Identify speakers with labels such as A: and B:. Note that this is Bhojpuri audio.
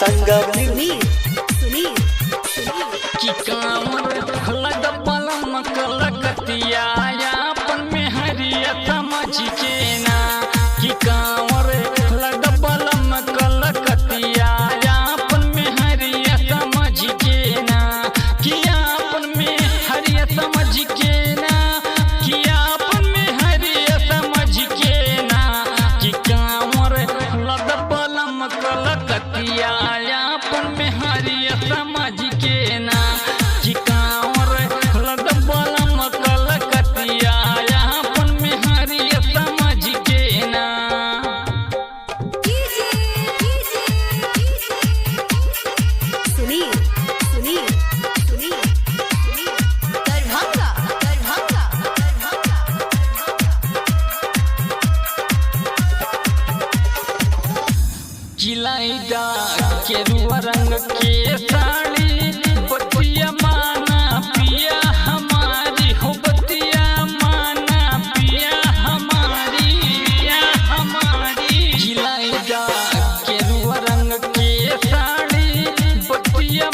A: संगम
B: कि कांवर लग बलम कलकतिया अपन में हरिया समझ के ना कि कांवर लग बलम कलकतिया अपन में हरिया समझ के ना कि अपन में हरिया समझ के ना कि अपन में हरिया समझ के ना कि कांवर लग बलम कलकतिया अपन में हरिया समझ के ना कि कांवर लग बलम कलकतिया अपन में हरिया समझ के ना। चिलाइदा केरुआ रंग के साड़ी बतिया माना पिया हमारी हो बतिया माना पिया हमारी चिलाइदा केरुआ रंग के साड़ी बतिया